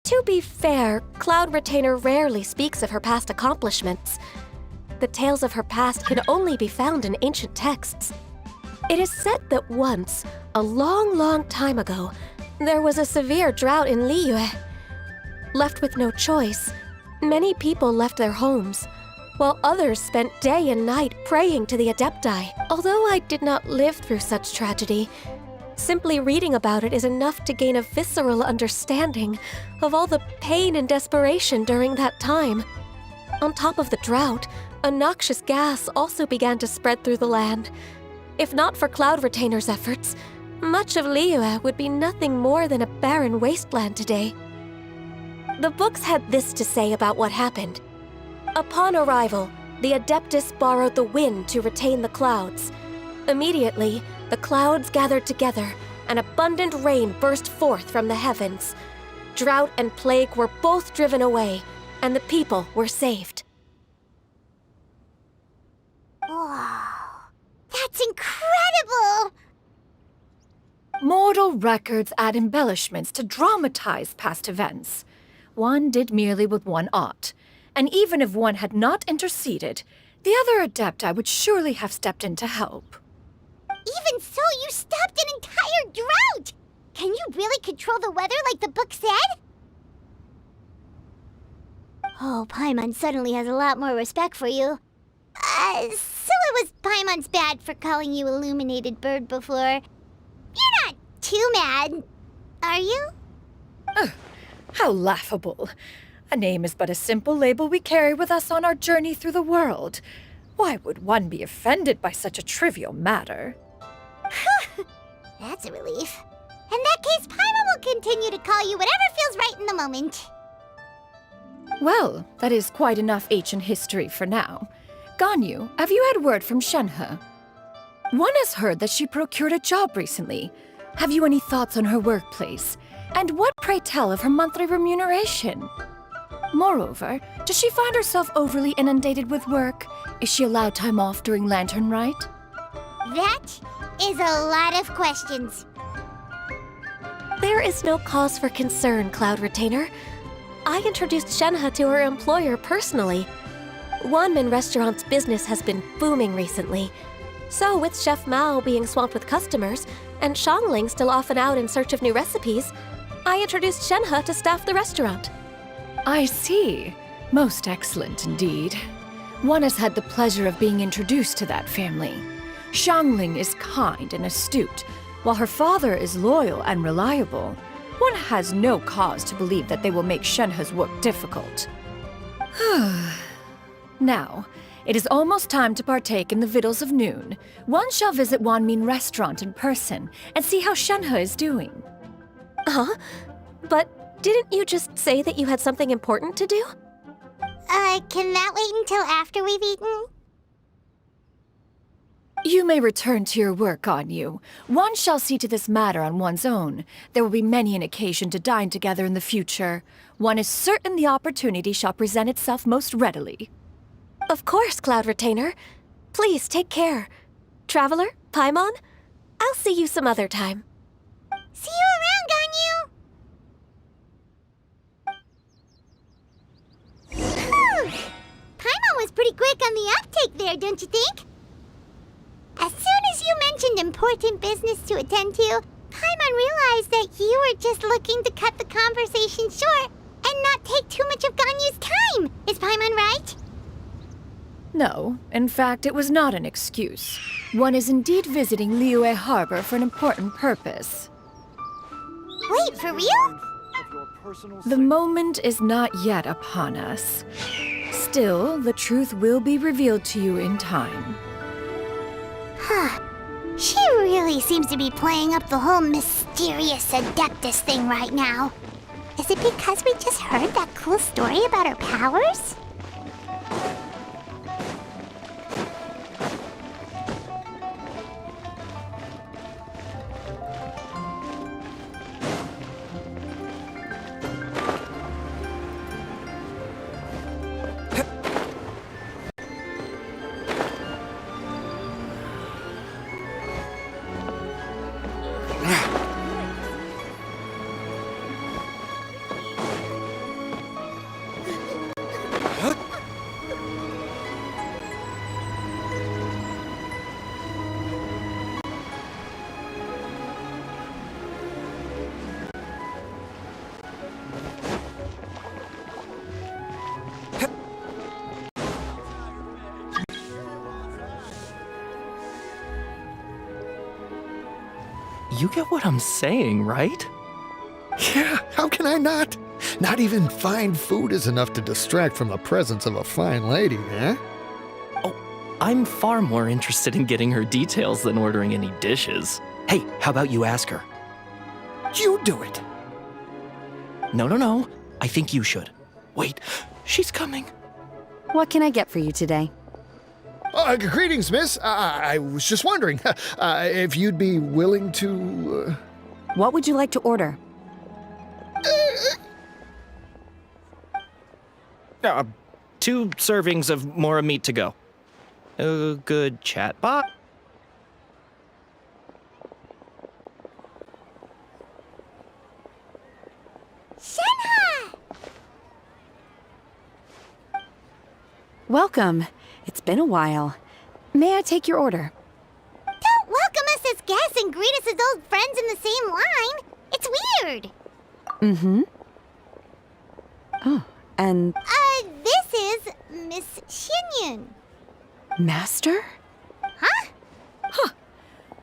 To be fair, Cloud Retainer rarely speaks of her past accomplishments. The tales of her past can only be found in ancient texts. It is said that once, a long, long time ago, there was a severe drought in Liyue. Left with no choice, many people left their homes, while others spent day and night praying to the Adepti. Although I did not live through such tragedy, simply reading about it is enough to gain a visceral understanding of all the pain and desperation during that time. On top of the drought, a noxious gas also began to spread through the land. If not for Cloud Retainer's efforts, much of Liyue would be nothing more than a barren wasteland today. The books had this to say about what happened. Upon arrival, the Adeptus borrowed the wind to retain the clouds. Immediately, the clouds gathered together, and abundant rain burst forth from the heavens. Drought and plague were both driven away, and the people were saved. Wow, that's incredible! Mortal records add embellishments to dramatize past events. One did merely what one ought, and even if one had not interceded, the other Adepti would surely have stepped in to help. Even so, you stopped an entire drought! Can you really control the weather like the book said? Oh, Paimon suddenly has a lot more respect for you. So it was Paimon's bad for calling you Illuminated Bird before. You're not too mad, are you? How laughable. A name is but a simple label we carry with us on our journey through the world. Why would one be offended by such a trivial matter? That's a relief. In that case, Paimon will continue to call you whatever feels right in the moment. Well, that is quite enough ancient history for now. Ganyu, have you had word from Shenhe? One has heard that she procured a job recently. Have you any thoughts on her workplace? And what, pray tell, of her monthly remuneration? Moreover, does she find herself overly inundated with work? Is she allowed time off during Lantern Rite? That is a lot of questions. There is no cause for concern, Cloud Retainer. I introduced Shenhe to her employer personally. Wanmin Restaurant's business has been booming recently. So with Chef Mao being swamped with customers, and Xiangling still off and out in search of new recipes, I introduced Shenhe to staff the restaurant. I see. Most excellent indeed. One has had the pleasure of being introduced to that family. Xiangling is kind and astute, while her father is loyal and reliable. One has no cause to believe that they will make Shenhe's work difficult. Now, it is almost time to partake in the victuals of noon. One shall visit Wanmin Restaurant in person and see how Shenhe is doing. Huh? But didn't you just say that you had something important to do? Can that wait until after we've eaten? You may return to your work, Ganyu. One shall see to this matter on one's own. There will be many an occasion to dine together in the future. One is certain the opportunity shall present itself most readily. Of course, Cloud Retainer. Please take care. Traveler, Paimon, I'll see you some other time. See you around, Ganyu! Whew. Paimon was pretty quick on the uptake there, don't you think? As soon as you mentioned important business to attend to, Paimon realized that you were just looking to cut the conversation short and not take too much of Ganyu's time. Is Paimon right? No, in fact, it was not an excuse. One is indeed visiting Liyue Harbor for an important purpose. Wait, for real? The moment is not yet upon us. Still, the truth will be revealed to you in time. Huh. She really seems to be playing up the whole mysterious Adeptus thing right now. Is it because we just heard that cool story about her powers? You get what I'm saying, right? Yeah, how can I not? Not even fine food is enough to distract from the presence of a fine lady, eh? I'm far more interested in getting her details than ordering any dishes. Hey, how about you ask her? You do it. No. I think you should. Wait, she's coming. What can I get for you today? Greetings, miss. I was just wondering if you'd be willing to... What would you like to order? 2 servings of Mora meat to go. A good chat bot. Shenhe! Welcome. It's been a while. May I take your order? Don't welcome us as guests and greet us as old friends in the same line. It's weird. Mm-hmm. Oh, and This is Miss xianyun. Master? Huh?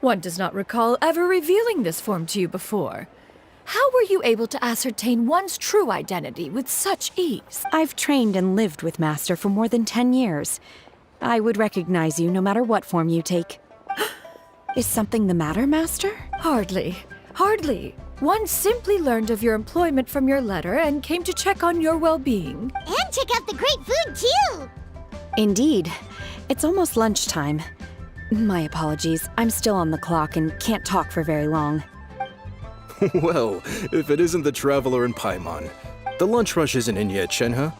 One does not recall ever revealing this form to you before. How were you able to ascertain one's true identity with such ease? I've trained and lived with Master for more than 10 years. I would recognize you no matter what form you take. Is something the matter, Master? Hardly. One simply learned of your employment from your letter and came to check on your well-being. And check out the great food, too. Indeed. It's almost lunchtime. My apologies. I'm still on the clock and can't talk for very long. Well, if it isn't the Traveler in Paimon. The lunch rush isn't in yet, Shenhe.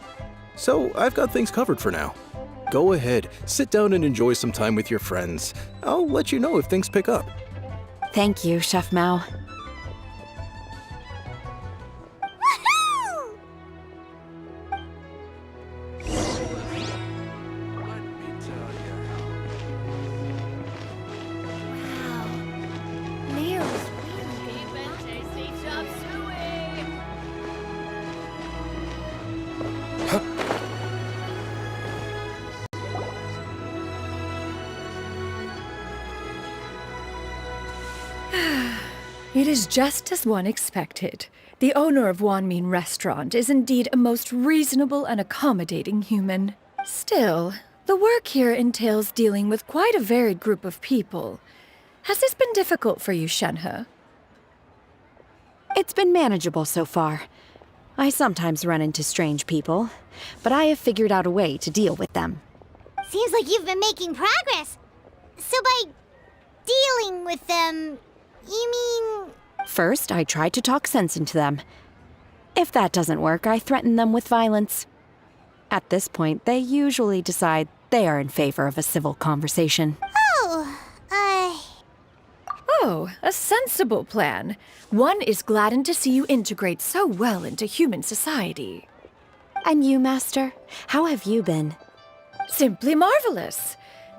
So I've got things covered for now. Go ahead, sit down and enjoy some time with your friends. I'll let you know if things pick up. Thank you, Chef Mao. Woohoo! It is just as one expected. The owner of Wanmin Restaurant is indeed a most reasonable and accommodating human. Still, the work here entails dealing with quite a varied group of people. Has this been difficult for you, Shenhe? It's been manageable so far. I sometimes run into strange people, but I have figured out a way to deal with them. Seems like you've been making progress. So by dealing with them, you mean... First, I try to talk sense into them. If that doesn't work, I threaten them with violence. At this point, they usually decide they are in favor of a civil conversation. Oh, a sensible plan. One is gladdened to see you integrate so well into human society. And you, Master? How have you been? Simply marvelous.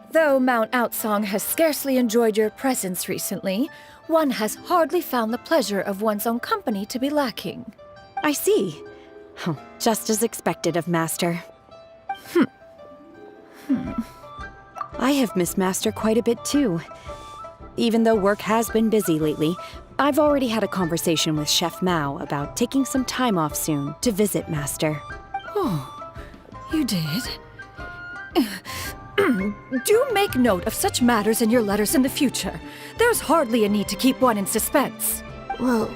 Though Mount Outsong has scarcely enjoyed your presence recently, one has hardly found the pleasure of one's own company to be lacking. I see. Oh, just as expected of Master. I have missed Master quite a bit too. Even though work has been busy lately, I've already had a conversation with Chef Mao about taking some time off soon to visit Master. Oh, you did? Do make note of such matters in your letters in the future. There's hardly a need to keep one in suspense. Whoa.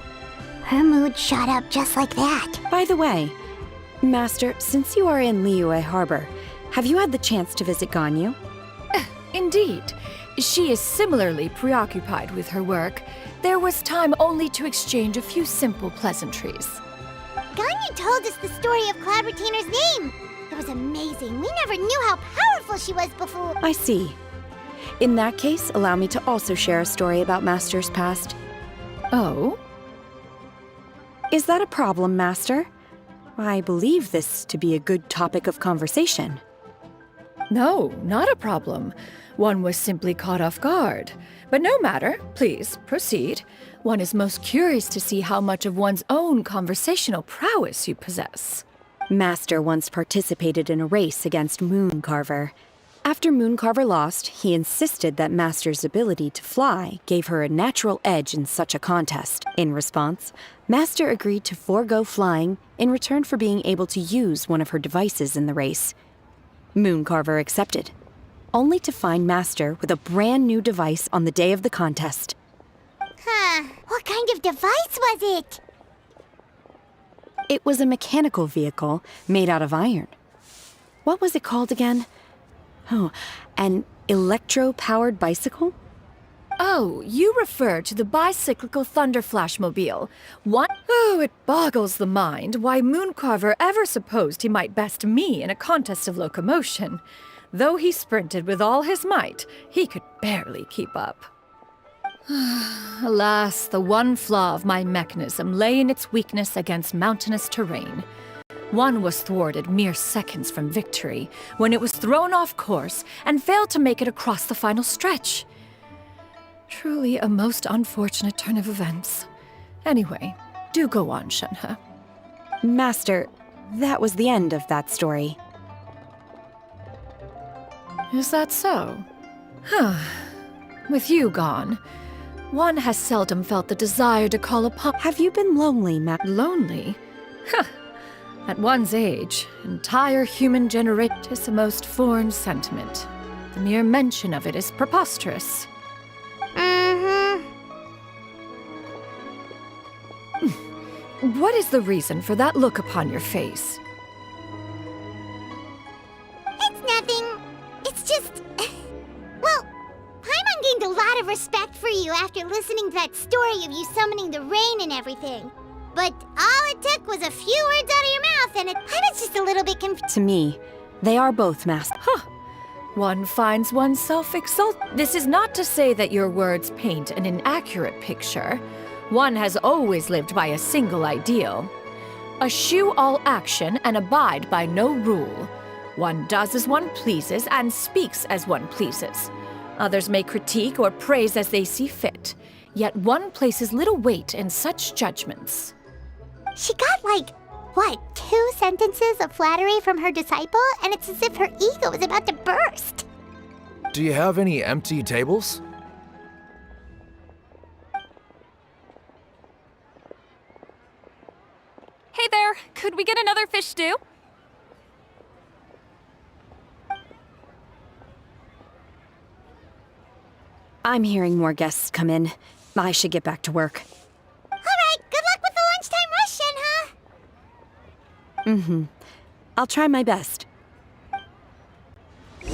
Her mood shot up just like that. By the way, Master, since you are in Liyue Harbor, have you had the chance to visit Ganyu? Indeed. She is similarly preoccupied with her work. There was time only to exchange a few simple pleasantries. Ganyu told us the story of Cloud Retainer's name. It was amazing. We never knew how powerful she was before. I see. In that case, allow me to also share a story about Master's past. Oh? Is that a problem, Master? I believe this to be a good topic of conversation. No, not a problem. One was simply caught off guard. But no matter, please, proceed. One is most curious to see how much of one's own conversational prowess you possess. Master once participated in a race against Moon Carver. After Mooncarver lost, he insisted that Master's ability to fly gave her a natural edge in such a contest. In response, Master agreed to forego flying in return for being able to use one of her devices in the race. Mooncarver accepted, only to find Master with a brand new device on the day of the contest. Huh. What kind of device was it? It was a mechanical vehicle made out of iron. What was it called again? Oh, an electro-powered bicycle? Oh, you refer to the bicyclical Thunderflashmobile. What? Oh, it boggles the mind why Mooncarver ever supposed he might best me in a contest of locomotion. Though he sprinted with all his might, he could barely keep up. Alas, the one flaw of my mechanism lay in its weakness against mountainous terrain. One was thwarted mere seconds from victory, when it was thrown off course and failed to make it across the final stretch. Truly a most unfortunate turn of events. Anyway, do go on, Shenhe. Master, that was the end of that story. Is that so? With you gone, one has seldom felt the desire to call upon— Have you been lonely, Lonely? At one's age, entire human generation is a most foreign sentiment. The mere mention of it is preposterous. What is the reason for that look upon your face? It's nothing. It's just... Well, Paimon gained a lot of respect for you after listening to that story of you summoning the rain and everything. But all it took was a few words out of your mouth and I was just a little bit confused. To me, they are both Master. One finds oneself This is not to say that your words paint an inaccurate picture. One has always lived by a single ideal. Eschew all action and abide by no rule. One does as one pleases and speaks as one pleases. Others may critique or praise as they see fit, yet one places little weight in such judgments. She got like, what, 2 sentences of flattery from her disciple, and it's as if her ego was about to burst. Do you have any empty tables? Hey there, could we get another fish stew? I'm hearing more guests come in. I should get back to work. All right, good luck with the lunchtime rush, Shenhe. I'll try my best. So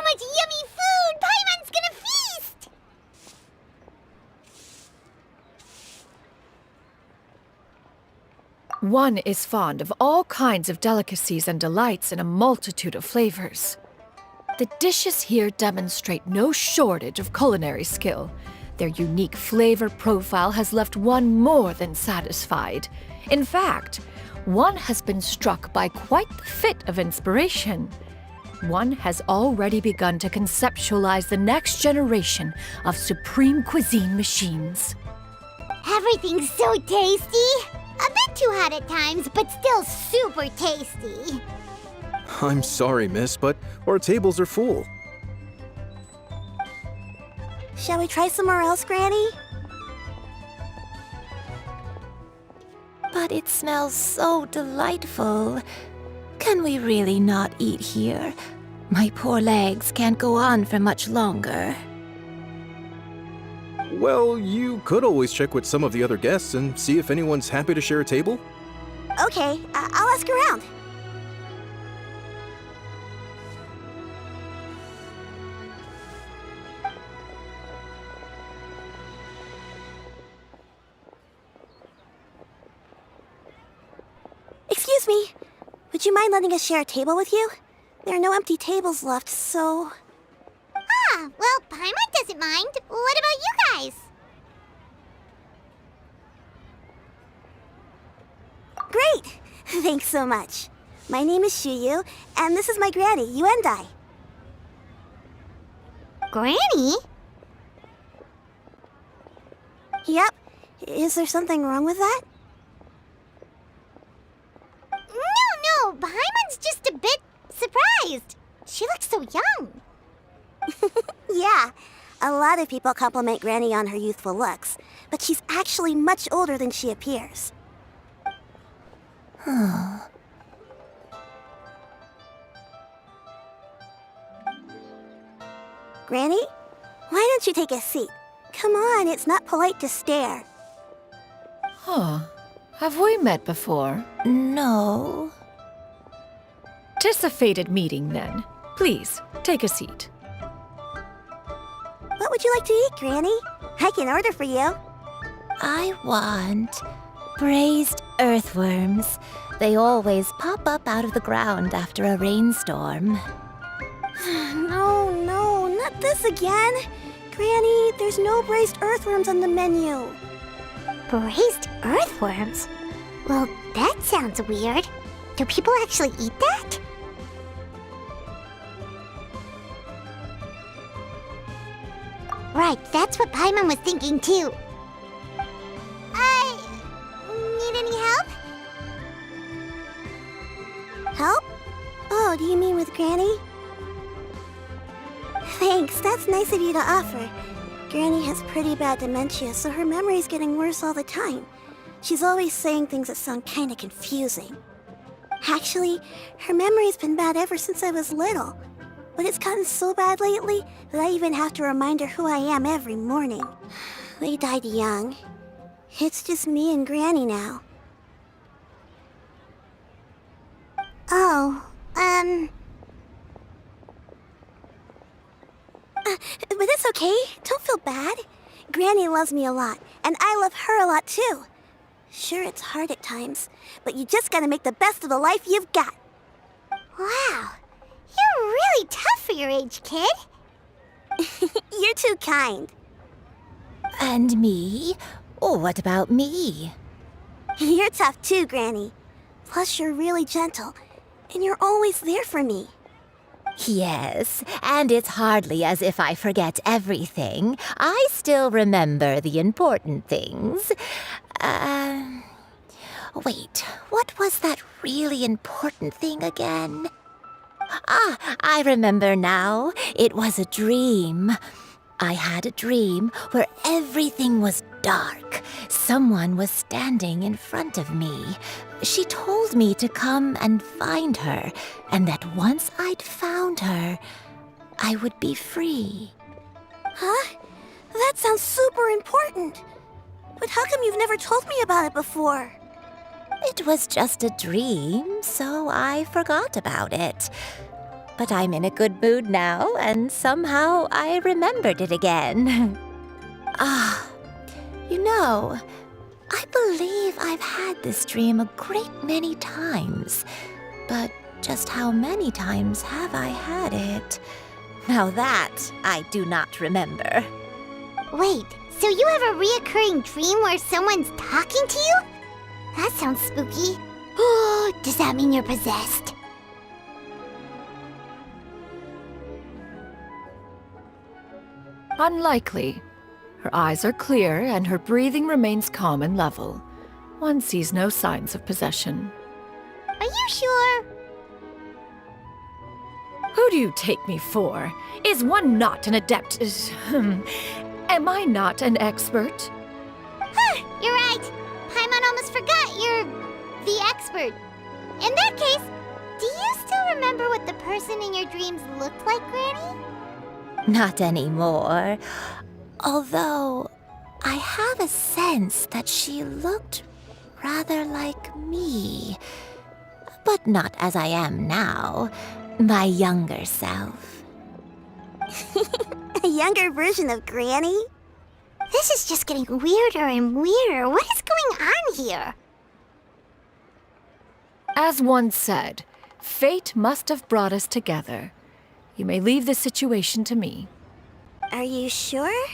much yummy food! Paimon's gonna feast! One is fond of all kinds of delicacies and delights in a multitude of flavors. The dishes here demonstrate no shortage of culinary skill. Their unique flavor profile has left one more than satisfied. In fact, one has been struck by quite the fit of inspiration. One has already begun to conceptualize the next generation of supreme cuisine machines. Everything's so tasty! A bit too hot at times, but still super tasty. I'm sorry, miss, but our tables are full. Shall we try somewhere else, Granny? But it smells so delightful. Can we really not eat here? My poor legs can't go on for much longer. Well, you could always check with some of the other guests and see if anyone's happy to share a table. Okay, I'll ask around. Excuse me. Would you mind letting us share a table with you? There are no empty tables left, so... Ah, well, Paimon doesn't mind. What about you guys? Great! Thanks so much. My name is Shuyu, and this is my granny, Yuendai. Granny? Yep. Is there something wrong with that? No, Paimon's just a bit surprised. She looks so young. Yeah, a lot of people compliment Granny on her youthful looks, but she's actually much older than she appears. Granny, why don't you take a seat? Come on, it's not polite to stare. Huh. Have we met before? No. 'Tis a fated meeting, then. Please, take a seat. What would you like to eat, Granny? I can order for you. I want braised earthworms. They always pop up out of the ground after a rainstorm. No, not this again. Granny, there's no braised earthworms on the menu. Braised earthworms? Well, that sounds weird. Do people actually eat that? Right, that's what Paimon was thinking too. Need any help? Help? Oh, do you mean with Granny? Thanks, that's nice of you to offer. Granny has pretty bad dementia, so her memory's getting worse all the time. She's always saying things that sound kinda confusing. Actually, her memory's been bad ever since I was little. But it's gotten so bad lately that I even have to remind her who I am every morning. They died young. It's just me and Granny now. But it's okay. Don't feel bad. Granny loves me a lot, and I love her a lot too. Sure, it's hard at times, but you just gotta make the best of the life you've got. Wow, you're really tough for your age, kid. You're too kind. And me? Oh, what about me? You're tough too, Granny. Plus, you're really gentle, and you're always there for me. Yes, and it's hardly as if I forget everything. I still remember the important things. Wait, what was that really important thing again? Ah, I remember now. It was a dream. I had a dream where everything was dark. Someone was standing in front of me. She told me to come and find her, and that once I'd found her, I would be free. Huh? That sounds super important. But how come you've never told me about it before? It was just a dream, so I forgot about it. But I'm in a good mood now, and somehow I remembered it again. You know, I believe I've had this dream a great many times. But just how many times have I had it? Now that I do not remember. Wait, so you have a reoccurring dream where someone's talking to you? That sounds spooky. Oh, does that mean you're possessed? Unlikely. Her eyes are clear and her breathing remains calm and level. One sees no signs of possession. Are you sure? Who do you take me for? Is one not an adept? Am I not an expert? You're right. Paimon almost forgot you're the expert. In that case, do you still remember what the person in your dreams looked like, Granny? Not anymore. Although, I have a sense that she looked rather like me. But not as I am now. My younger self. A younger version of Granny? This is just getting weirder and weirder. What is going on here? As one said, fate must have brought us together. You may leave this situation to me. Are you sure?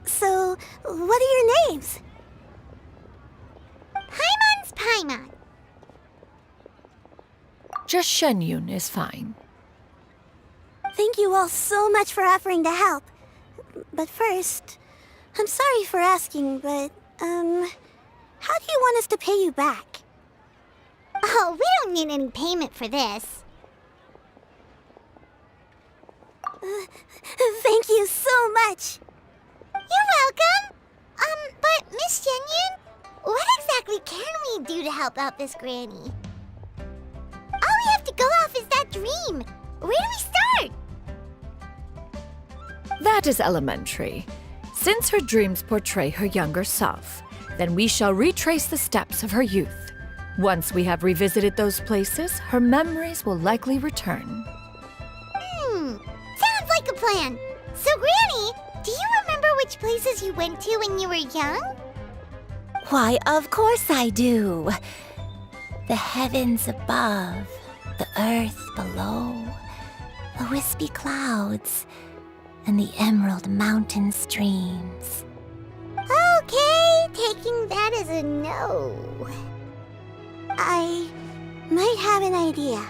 So, what are your names? Paimon's Paimon. Just xianyun is fine. Thank you all so much for offering to help. But first, I'm sorry for asking, but, how do you want us to pay you back? Oh, we don't need any payment for this. Thank you so much. You're welcome. But Miss Xianyun, what exactly can we do to help out this granny? All we have to go off is that dream. Where do we start? That is elementary. Since her dreams portray her younger self, then we shall retrace the steps of her youth. Once we have revisited those places, her memories will likely return. Sounds like a plan. So, Granny, do you remember which places you went to when you were young? Why, of course I do. The heavens above, the earth below, the wispy clouds, and the emerald mountain streams. Okay, taking that as a no. I might have an idea.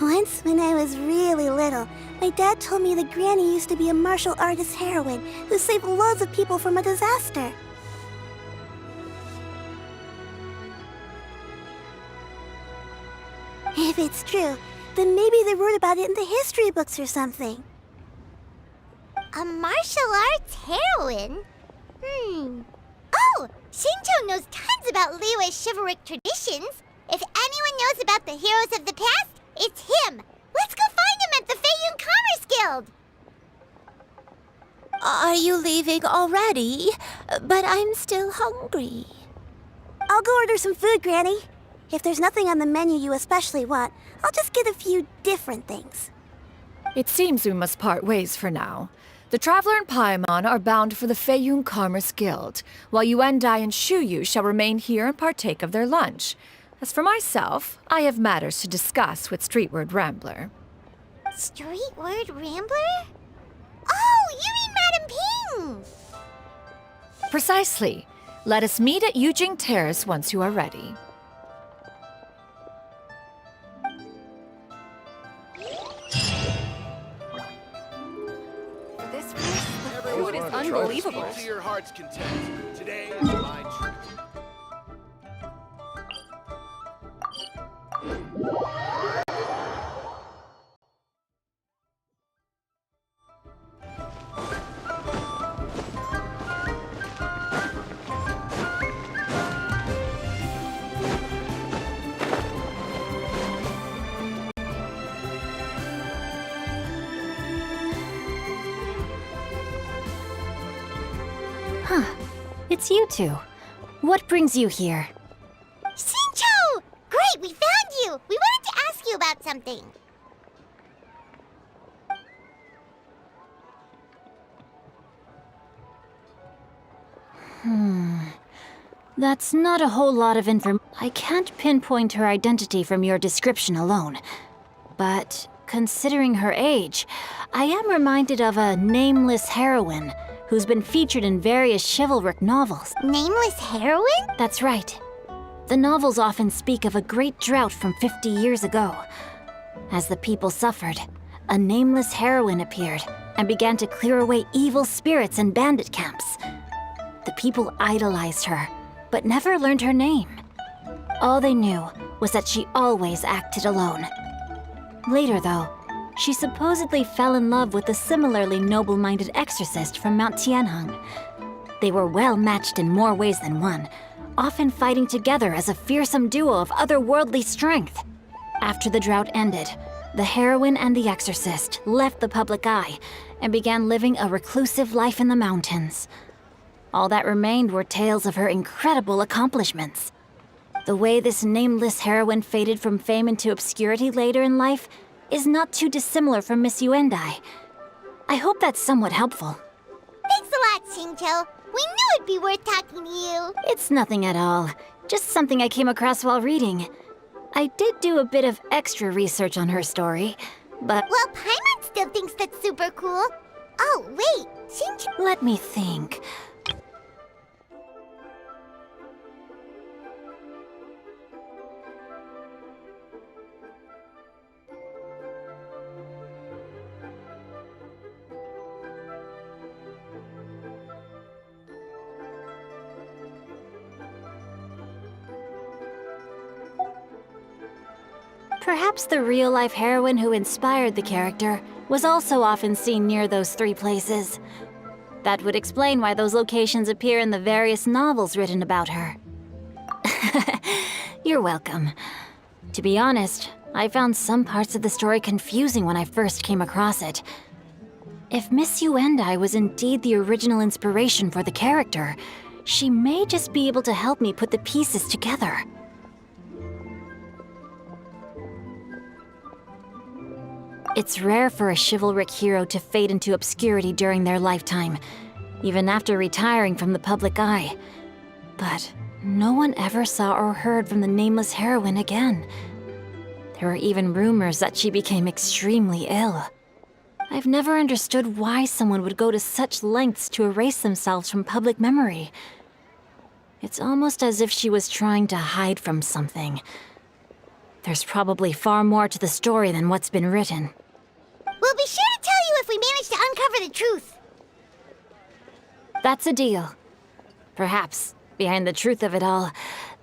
Once, when I was really little, my dad told me that Granny used to be a martial artist heroine who saved loads of people from a disaster. If it's true, then maybe they wrote about it in the history books or something. A martial arts heroine? Oh, Shinjo knows tons about Liyue's chivalric traditions. If anyone knows about the heroes of the past, it's him. Let's go find him at the xianyun Commerce Guild. Are you leaving already? But I'm still hungry. I'll go order some food, Granny. If there's nothing on the menu you especially want, I'll just get a few different things. It seems we must part ways for now. The Traveler and Paimon are bound for the xianyun Commerce Guild, while Yuendai and Shuyu shall remain here and partake of their lunch. As for myself, I have matters to discuss with Streetward Rambler. Streetward Rambler? Oh, you mean Madam Ping! Precisely. Let us meet at Yujing Terrace once you are ready. This place, the food is unbelievable. To your heart's content. Today is my treat. It's you two. What brings you here? Shinjo! Great, we found you! We wanted to ask you about something. That's not a whole lot of I can't pinpoint her identity from your description alone. But considering her age, I am reminded of a nameless heroine who's been featured in various chivalric novels. Nameless heroine? That's right. The novels often speak of a great drought from 50 years ago. As the people suffered, a nameless heroine appeared and began to clear away evil spirits in bandit camps. The people idolized her, but never learned her name. All they knew was that she always acted alone. Later, though, she supposedly fell in love with a similarly noble-minded exorcist from Mount Tianheng. They were well matched in more ways than one, often fighting together as a fearsome duo of otherworldly strength. After the drought ended, the heroine and the exorcist left the public eye and began living a reclusive life in the mountains. All that remained were tales of her incredible accomplishments. The way this nameless heroine faded from fame into obscurity later in life is not too dissimilar from Miss Yuendai. I hope that's somewhat helpful. Thanks a lot, Shinjo. We knew it'd be worth talking to you. It's nothing at all. Just something I came across while reading. I did do a bit of extra research on her story, but... Well, Paimon still thinks that's super cool. Oh, wait, Shinjo... Let me think. Perhaps the real-life heroine who inspired the character was also often seen near those three places. That would explain why those locations appear in the various novels written about her. You're welcome. To be honest, I found some parts of the story confusing when I first came across it. If Miss Yuendai was indeed the original inspiration for the character, she may just be able to help me put the pieces together. It's rare for a chivalric hero to fade into obscurity during their lifetime, even after retiring from the public eye. But no one ever saw or heard from the nameless heroine again. There were even rumors that she became extremely ill. I've never understood why someone would go to such lengths to erase themselves from public memory. It's almost as if she was trying to hide from something. There's probably far more to the story than what's been written. We'll be sure to tell you if we manage to uncover the truth. That's a deal. Perhaps, behind the truth of it all,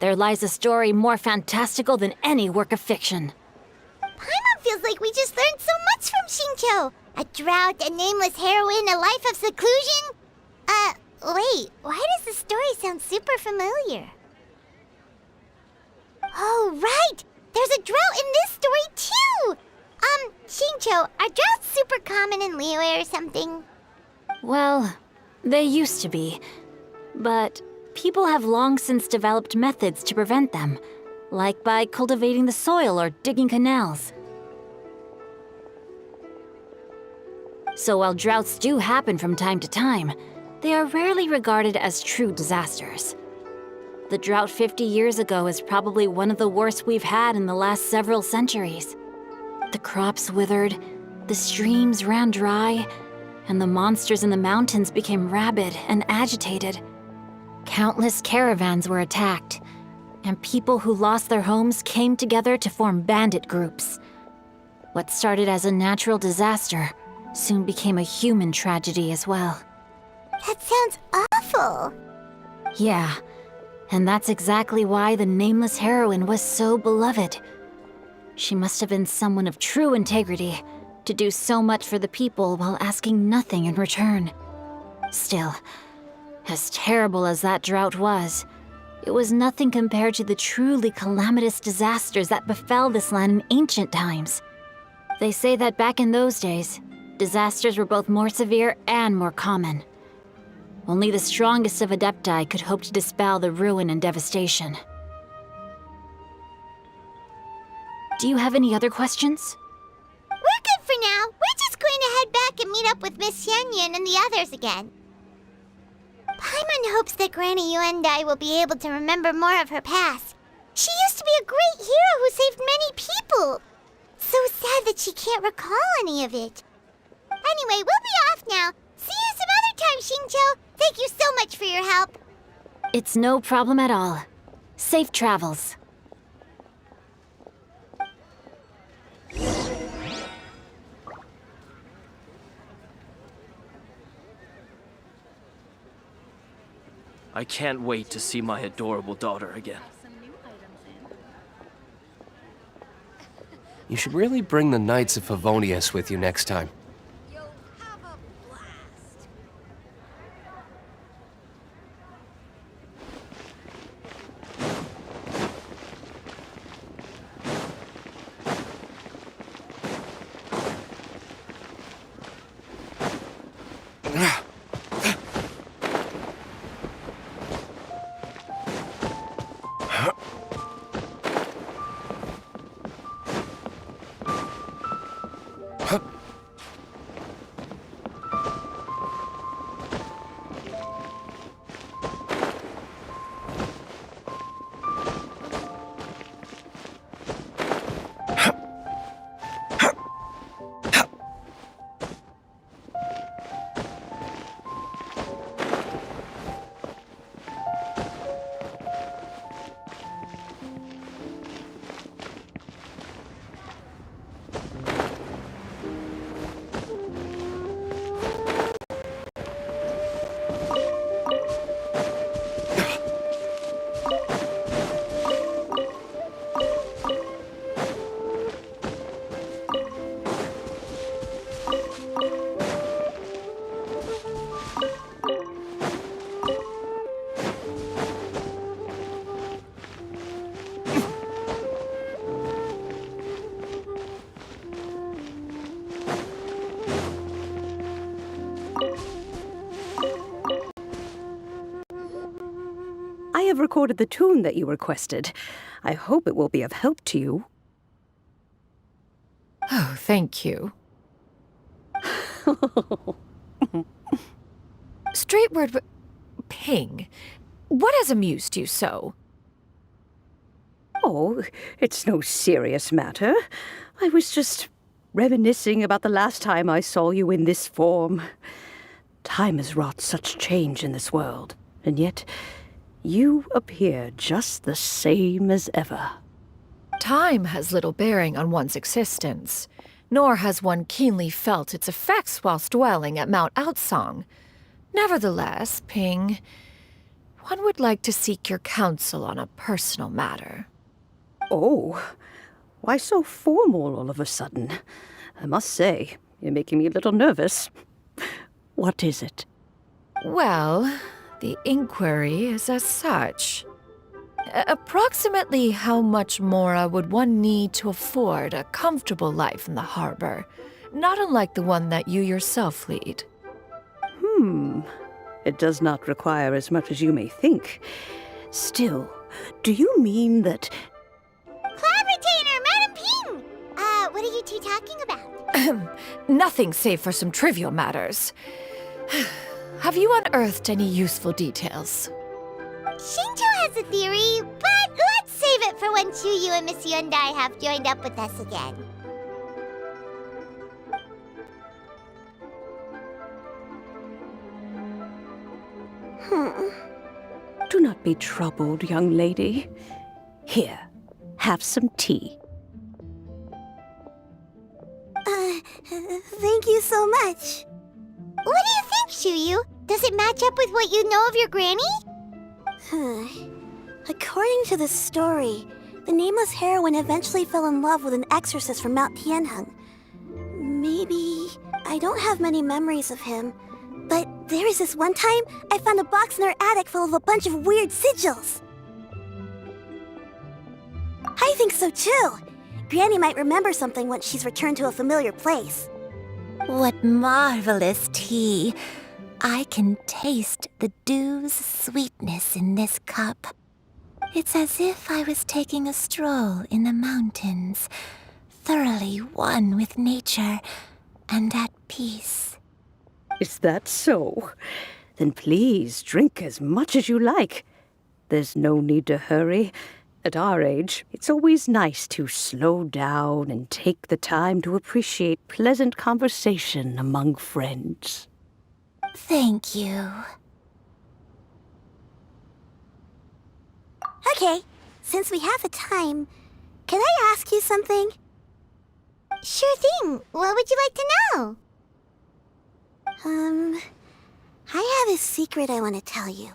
there lies a story more fantastical than any work of fiction. Paimon feels like we just learned so much from Xingqiu. A drought, a nameless heroine, a life of seclusion. Wait, why does the story sound super familiar? Oh, right! There's a drought in this story, too! Xingqiu, are droughts super common in Liyue or something? Well, they used to be. But people have long since developed methods to prevent them, like by cultivating the soil or digging canals. So while droughts do happen from time to time, they are rarely regarded as true disasters. The drought 50 years ago is probably one of the worst we've had in the last several centuries. The crops withered, the streams ran dry, and the monsters in the mountains became rabid and agitated. Countless caravans were attacked, and people who lost their homes came together to form bandit groups. What started as a natural disaster soon became a human tragedy as well. That sounds awful. Yeah, and that's exactly why the nameless heroine was so beloved. She must have been someone of true integrity, to do so much for the people while asking nothing in return. Still, as terrible as that drought was, it was nothing compared to the truly calamitous disasters that befell this land in ancient times. They say that back in those days, disasters were both more severe and more common. Only the strongest of Adepti could hope to dispel the ruin and devastation. Do you have any other questions? We're good for now. We're just going to head back and meet up with Miss Xianyun and the others again. Paimon hopes that Granny Yuendai will be able to remember more of her past. She used to be a great hero who saved many people. So sad that she can't recall any of it. Anyway, we'll be off now. See you some other time, Xingqiu. Thank you so much for your help. It's no problem at all. Safe travels. I can't wait to see my adorable daughter again. You should really bring the Knights of Favonius with you next time. recorded the tune that you requested. I hope it will be of help to you. Oh, thank you. Straightward, Ping, what has amused you so? Oh, it's no serious matter. I was just reminiscing about the last time I saw you in this form. Time has wrought such change in this world, and yet you appear just the same as ever. Time has little bearing on one's existence, nor has one keenly felt its effects whilst dwelling at Mount Outsong. Nevertheless, Ping, one would like to seek your counsel on a personal matter. Oh, why so formal all of a sudden? I must say, you're making me a little nervous. What is it? Well, the inquiry is as such. Approximately how much more would one need to afford a comfortable life in the harbor, not unlike the one that you yourself lead? It does not require as much as you may think. Still, do you mean that... Cloud Retainer, Madam Ping! What are you two talking about? Nothing save for some trivial matters. Have you unearthed any useful details? Shinto has a theory, but let's save it for when Chuyu and Miss Yundai have joined up with us again. Do not be troubled, young lady. Here, have some tea. Thank you so much. What do you think, Chuyu? Does it match up with what you know of your granny? According to the story, the nameless heroine eventually fell in love with an exorcist from Mount Tianheng. Maybe... I don't have many memories of him, but there was this one time I found a box in her attic full of a bunch of weird sigils. I think so too. Granny might remember something once she's returned to a familiar place. What marvelous tea. I can taste the dew's sweetness in this cup. It's as if I was taking a stroll in the mountains, thoroughly one with nature and at peace. Is that so? Then please drink as much as you like. There's no need to hurry. At our age, it's always nice to slow down and take the time to appreciate pleasant conversation among friends. Thank you. Okay, since we have the time, can I ask you something? Sure thing. What would you like to know? I have a secret I want to tell you.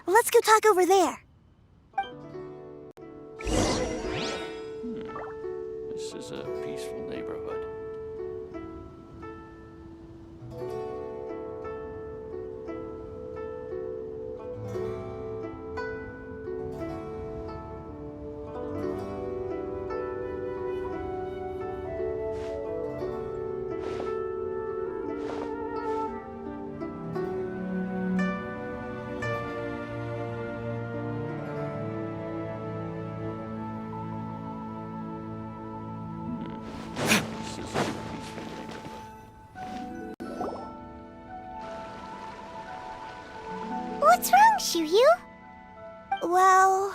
Let's go talk over there. This is a peaceful neighborhood. What's wrong, Chuyu? Well,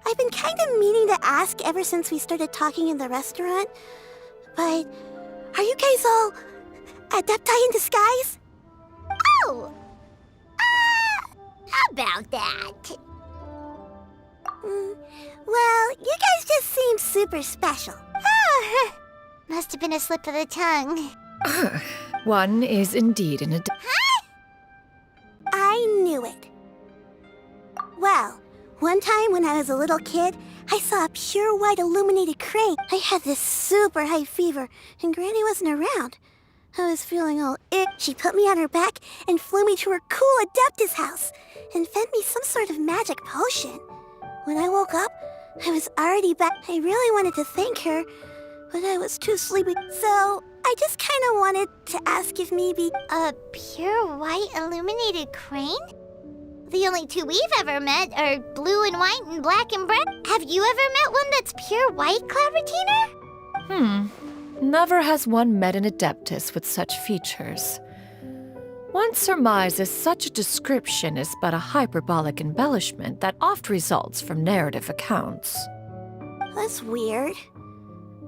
I've been kind of meaning to ask ever since we started talking in the restaurant, but are you guys all adepti in disguise? Oh! About that. Well, you guys just seem super special. Oh, must have been a slip of the tongue. One is indeed an Huh? I knew it. Well, one time when I was a little kid, I saw a pure white illuminated crane. I had this super high fever, and Granny wasn't around. I was feeling all ick. She put me on her back and flew me to her cool Adeptus house and fed me some sort of magic potion. When I woke up, I was already back. I really wanted to thank her, but I was too sleepy. So I just kind of wanted to ask if maybe... A pure white illuminated crane? The only two we've ever met are blue and white and black and brown. Have you ever met one that's pure white, Cloud Retainer? Never has one met an Adeptus with such features. One surmises such a description is but a hyperbolic embellishment that oft results from narrative accounts. That's weird.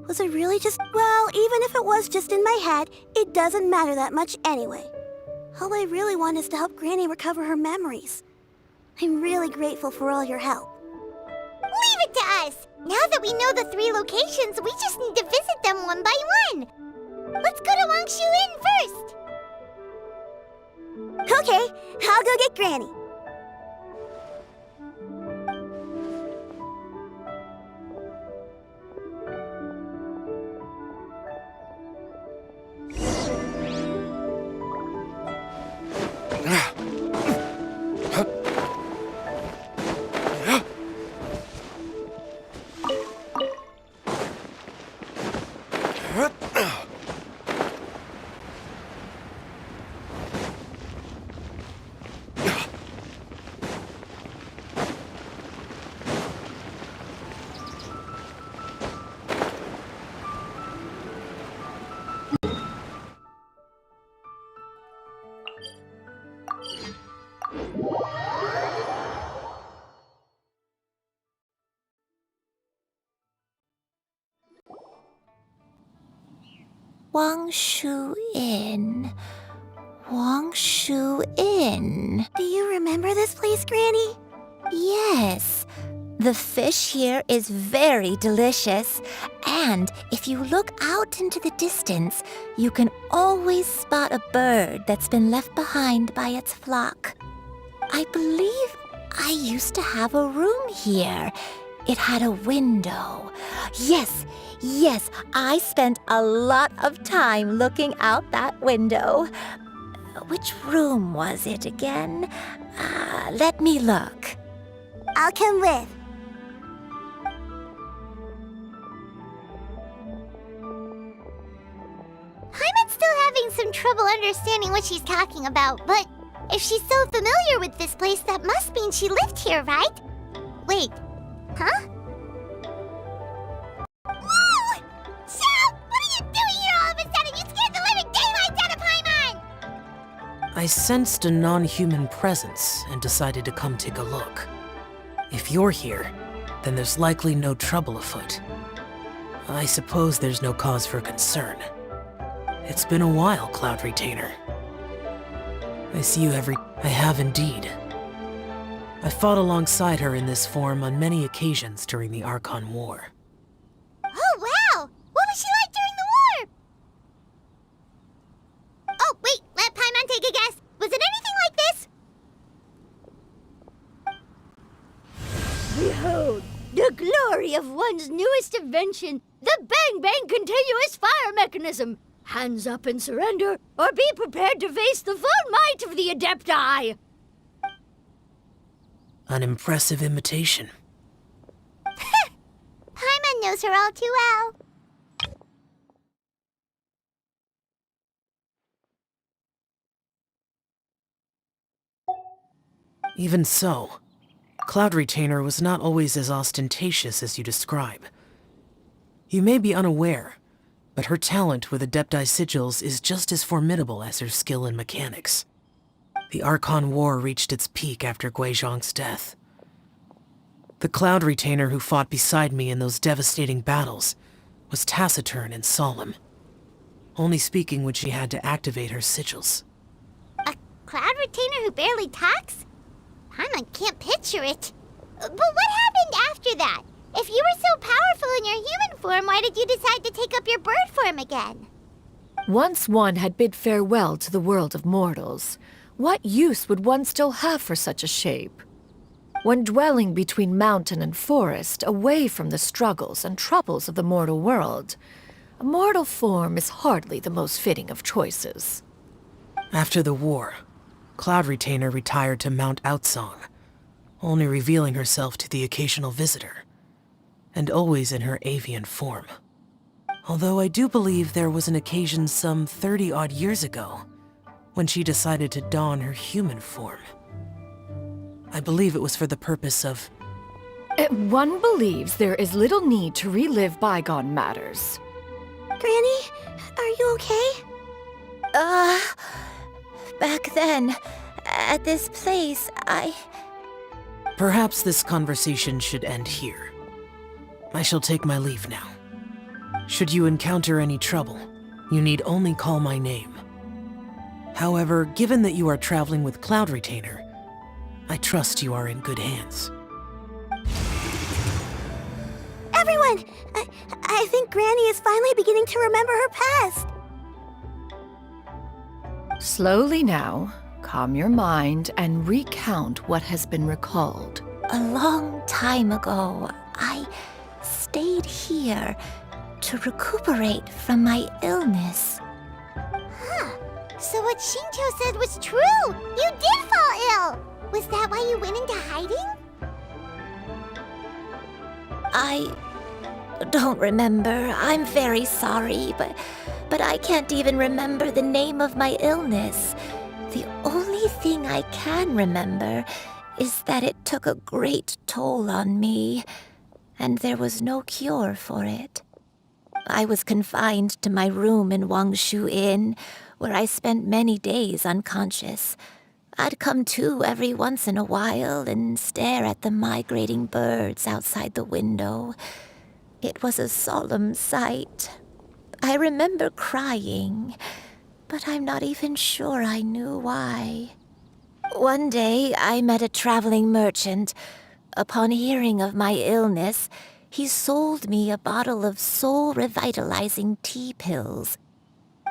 Was it really just... Well, even if it was just in my head, it doesn't matter that much anyway. All I really want is to help Granny recover her memories. I'm really grateful for all your help. Leave it to us! Now that we know the 3 locations, we just need to visit them one by one. Let's go to Wangshu Inn first. Okay, I'll go get Granny. Wangshu Inn. Wangshu Inn. Do you remember this place, Granny? Yes. The fish here is very delicious. And if you look out into the distance, you can always spot a bird that's been left behind by its flock. I believe I used to have a room here. It had a window. Yes, I spent a lot of time looking out that window. Which room was it again? Let me look. I'll come with. Paimon's still having some trouble understanding what she's talking about, but if she's so familiar with this place, that must mean she lived here, right? Wait, huh? Whoa! Shell! What are you doing here all of a sudden? You scared the living daylights out of Paimon! I sensed a non-human presence and decided to come take a look. If you're here, then there's likely no trouble afoot. I suppose there's no cause for concern. It's been a while, Cloud Retainer. I see you I have indeed. I fought alongside her in this form on many occasions during the Archon War. Oh, wow! What was she like during the war? Oh, wait, let Paimon take a guess. Was it anything like this? Behold, the glory of one's newest invention, the Bang Bang Continuous Fire Mechanism. Hands up and surrender, or be prepared to face the full might of the Adepti. An impressive imitation. Paimon knows her all too well. Even so, Cloud Retainer was not always as ostentatious as you describe. You may be unaware, but her talent with Adepti sigils is just as formidable as her skill in mechanics. The Archon War reached its peak after Guizhong's death. The Cloud Retainer who fought beside me in those devastating battles was taciturn and solemn, only speaking when she had to activate her sigils. A Cloud Retainer who barely talks? Paimon can't picture it. But what happened after that? If you were so powerful in your human form, why did you decide to take up your bird form again? Once one had bid farewell to the world of mortals, what use would one still have for such a shape? When dwelling between mountain and forest, away from the struggles and troubles of the mortal world, a mortal form is hardly the most fitting of choices. After the war, Cloud Retainer retired to Mount Outsong, only revealing herself to the occasional visitor, and always in her avian form. Although I do believe there was an occasion some 30-odd years ago when she decided to don her human form. I believe it was for the purpose of... One believes there is little need to relive bygone matters. Granny, are you okay? Back then, at this place, Perhaps this conversation should end here. I shall take my leave now. Should you encounter any trouble, you need only call my name. However, given that you are traveling with Cloud Retainer, I trust you are in good hands. Everyone! I think Granny is finally beginning to remember her past. Slowly now, calm your mind and recount what has been recalled. a long time ago, I stayed here to recuperate from my illness. Huh. So what Shinto said was true! You did fall ill! Was that why you went into hiding? I don't remember. I'm very sorry, but I can't even remember the name of my illness. The only thing I can remember is that it took a great toll on me, and there was no cure for it. I was confined to my room in Wangshu Inn, where I spent many days unconscious. I'd come to every once in a while and stare at the migrating birds outside the window. It was a solemn sight. I remember crying, but I'm not even sure I knew why. One day, I met a traveling merchant. Upon hearing of my illness, he sold me a bottle of soul-revitalizing tea pills.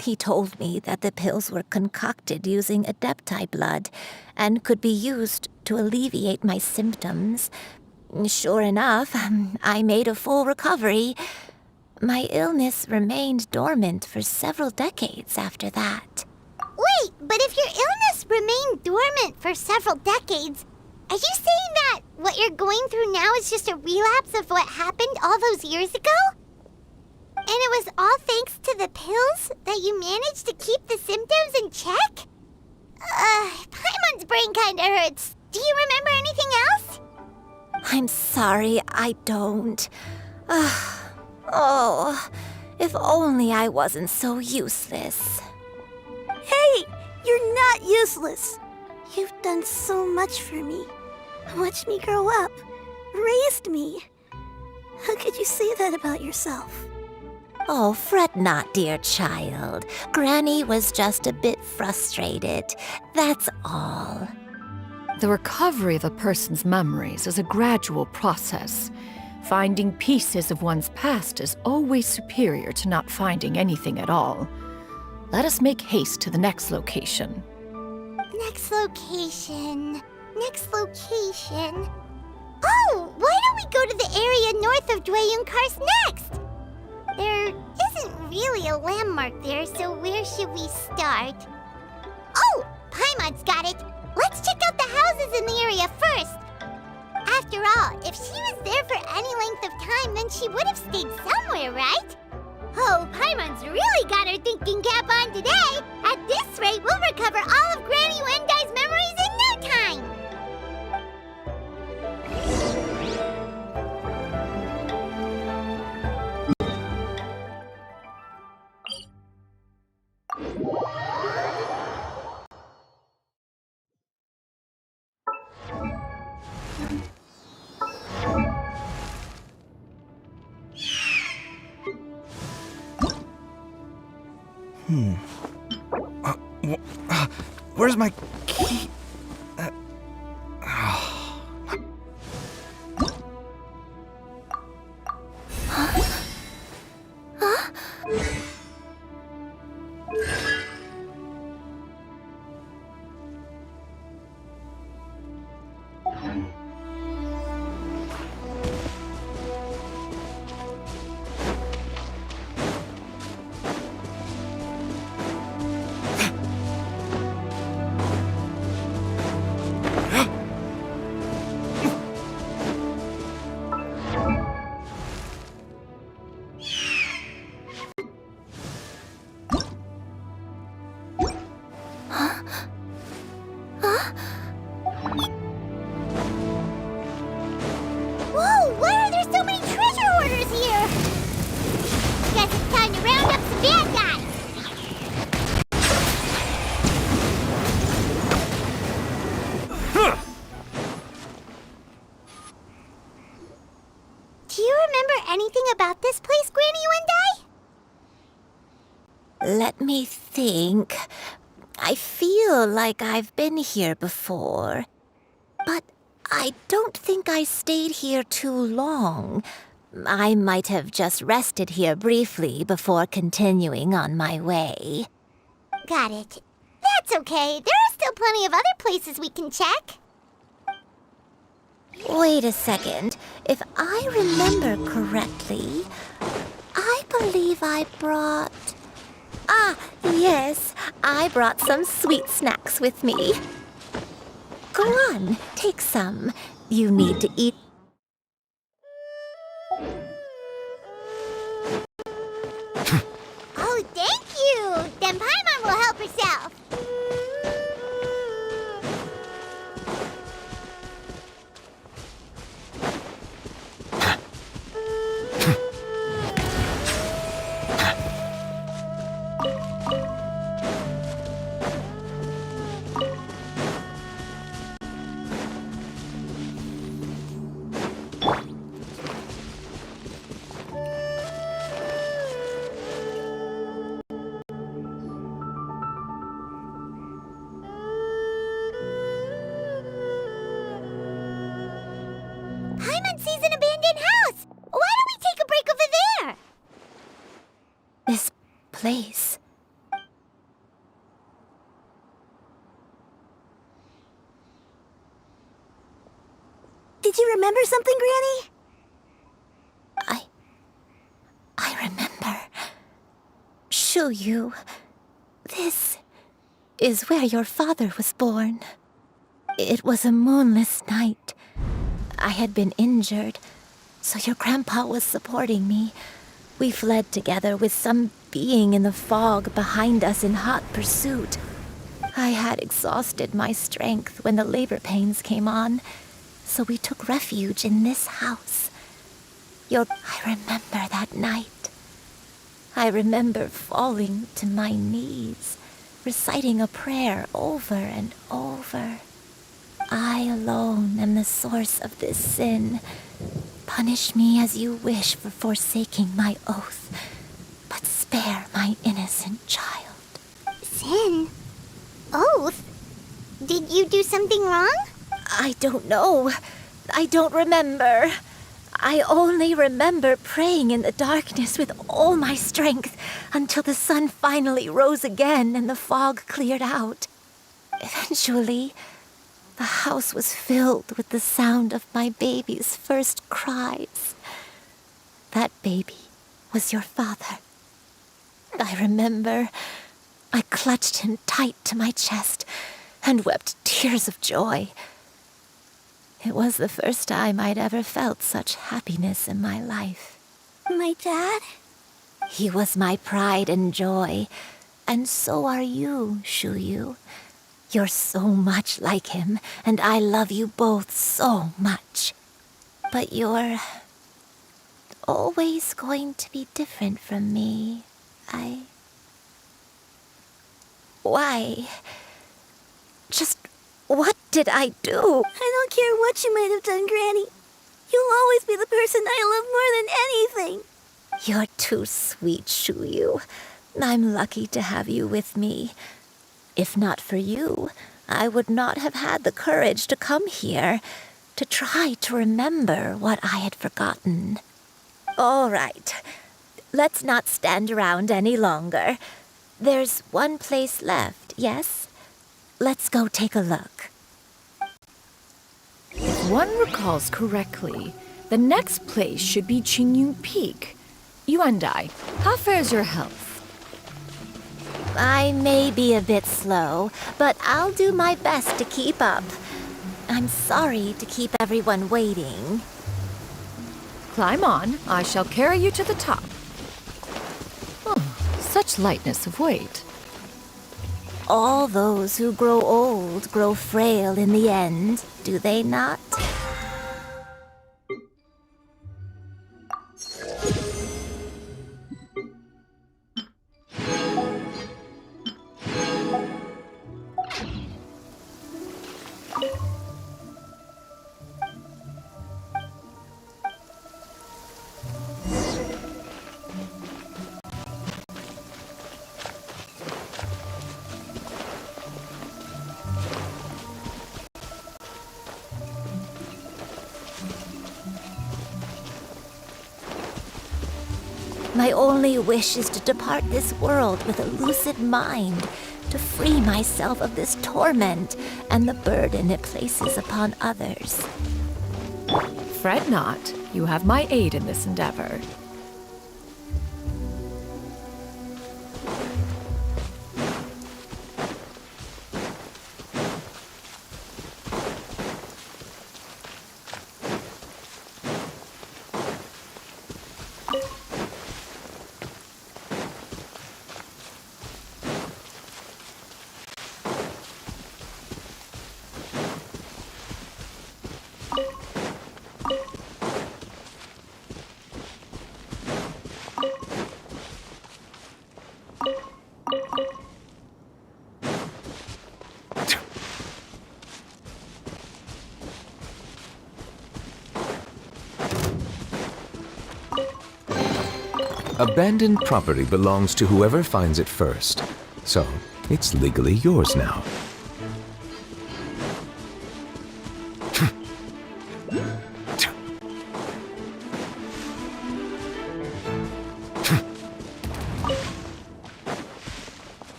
He told me that the pills were concocted using Adepti blood and could be used to alleviate my symptoms. Sure enough, I made a full recovery. My illness remained dormant for several decades after that. Wait, but if your illness remained dormant for several decades, are you saying that what you're going through now is just a relapse of what happened all those years ago? And it was all thanks to the pills that you managed to keep the symptoms in check? Paimon's brain kinda hurts. Do you remember anything else? I'm sorry, I don't. Oh, if only I wasn't so useless. Hey, you're not useless. You've done so much for me. Watched me grow up, raised me. How could you say that about yourself? Oh, fret not, dear child. Granny was just a bit frustrated. That's all. The recovery of a person's memories is a gradual process. Finding pieces of one's past is always superior to not finding anything at all. Let us make haste to the next location. Next location. Oh, why don't we go to the area north of Dwayun Karst next? There isn't really a landmark there, so where should we start? Oh, Paimon's got it. Let's check out the houses in the area first. After all, if she was there for any length of time, then she would have stayed somewhere, right? Oh, Paimon's really got her thinking cap on today. At this rate, we'll recover all of Granny Wendai's memories in no time. Where's my key? about this place, Granny Wendai? Let me think. I feel like I've been here before, but I don't think I stayed here too long. I might have just rested here briefly before continuing on my way. Got it. That's okay. There are still plenty of other places we can check. Wait a second. If I remember correctly, I believe I brought... Ah, yes. I brought some sweet snacks with me. Go on, take some. You need to eat... Oh, thank you! Then Paimon will help herself. Paimon sees an abandoned house! Why don't we take a break over there? This place. Did you remember something, Granny? I remember. Xianyun. This is where your father was born. It was a moonless night. I had been injured, so your grandpa was supporting me. We fled together with some being in the fog behind us in hot pursuit. I had exhausted my strength when the labor pains came on, so we took refuge in this house. I remember that night. I remember falling to my knees, reciting a prayer over and over. I alone am the source of this sin. Punish me as you wish for forsaking my oath, but spare my innocent child. Sin? Oath? Did you do something wrong? I don't know. I don't remember. I only remember praying in the darkness with all my strength until the sun finally rose again and the fog cleared out. Eventually, the house was filled with the sound of my baby's first cries. That baby was your father. I remember I clutched him tight to my chest and wept tears of joy. It was the first time I'd ever felt such happiness in my life. My dad? He was my pride and joy, and so are you, Xianyun. You're so much like him, and I love you both so much. But you're always going to be different from me. Why? Just what did I do? I don't care what you might have done, Granny. You'll always be the person I love more than anything. You're too sweet, Xianyun. I'm lucky to have you with me. If not for you, I would not have had the courage to come here, to try to remember what I had forgotten. All right, let's not stand around any longer. There's one place left, yes? Let's go take a look. If one recalls correctly, the next place should be Xianyun Peak. Yuandai, how fares your health? I may be a bit slow, but I'll do my best to keep up. I'm sorry to keep everyone waiting. Climb on. I shall carry you to the top. Oh, such lightness of weight. All those who grow old grow frail in the end, do they not? My only wish is to depart this world with a lucid mind, to free myself of this torment and the burden it places upon others. Fret not. You have my aid in this endeavor. Abandoned property belongs to whoever finds it first, so it's legally yours now.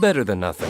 Better than nothing.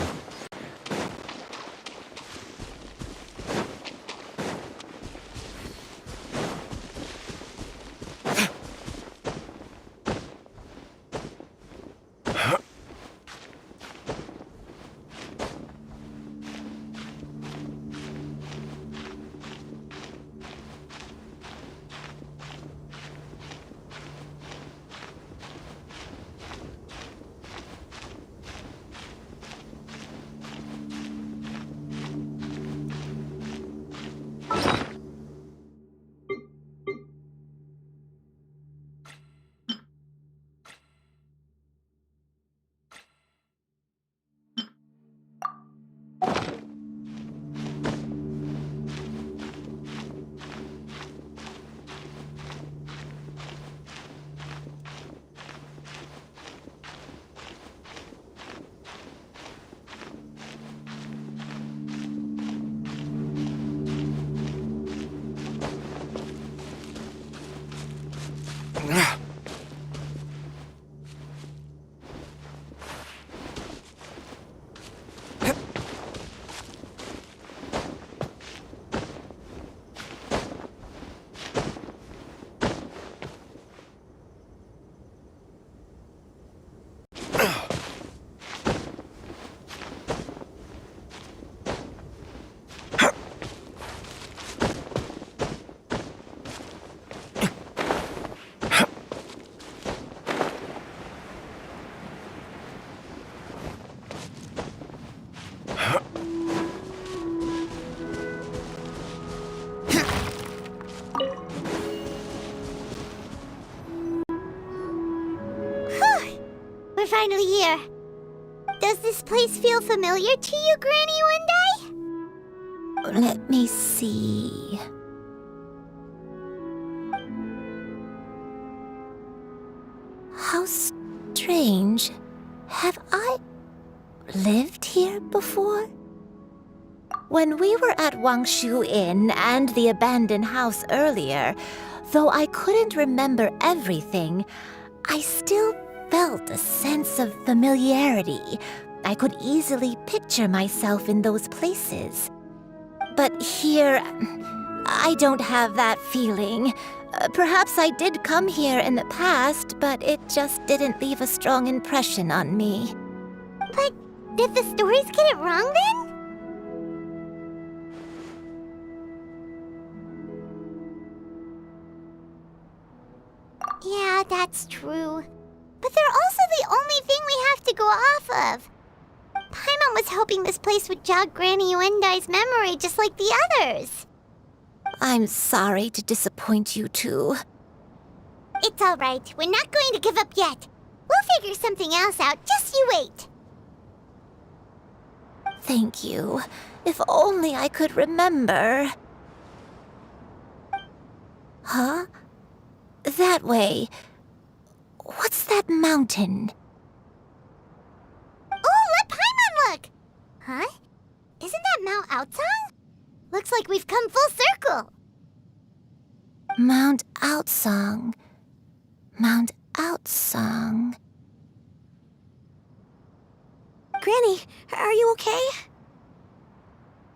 We're finally here. Does this place feel familiar to you, Granny One Day? Let me see. How strange. Have I lived here before? When we were at Wangshu Inn and the abandoned house earlier, though I couldn't remember everything, I still felt a sense of familiarity. I could easily picture myself in those places. But here, I don't have that feeling. Perhaps I did come here in the past, but it just didn't leave a strong impression on me. But did the stories get it wrong then? Yeah, that's true. But they're also the only thing we have to go off of. Paimon was hoping this place would jog Granny Yuendai's memory just like the others. I'm sorry to disappoint you too. It's all right. We're not going to give up yet. We'll figure something else out. Just you wait. Thank you. If only I could remember. Huh? That way. What's that mountain? Oh, let Paimon look! Huh? Isn't that Mount Aotsang? Looks like we've come full circle. Mount Aotsang. Mount Aotsang. Granny, are you okay?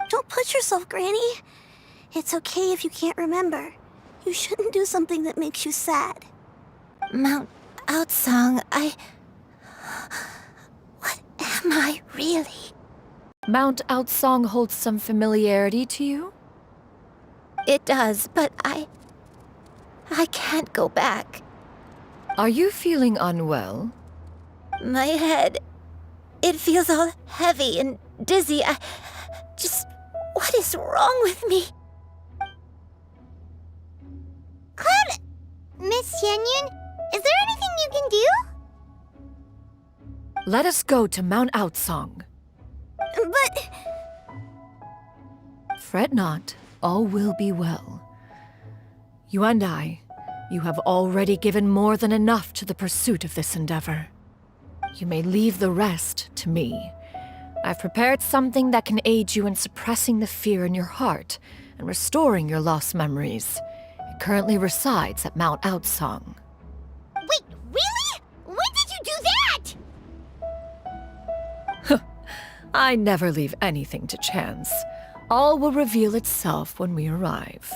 Don't push yourself, Granny. It's okay if you can't remember. You shouldn't do something that makes you sad. Mount Aotsang, What am I really? Mount Aotsang holds some familiarity to you? It does, but I can't go back. Are you feeling unwell? My head, it feels all heavy and dizzy. What is wrong with me? Cloud, Miss Xianyun, is there anything you can do? Let us go to Mount Aotsang. But... Fret not, all will be well. You and I, you have already given more than enough to the pursuit of this endeavor. You may leave the rest to me. I've prepared something that can aid you in suppressing the fear in your heart and restoring your lost memories. It currently resides at Mount Aotsang. Wait, really? When did you do that? I never leave anything to chance. All will reveal itself when we arrive.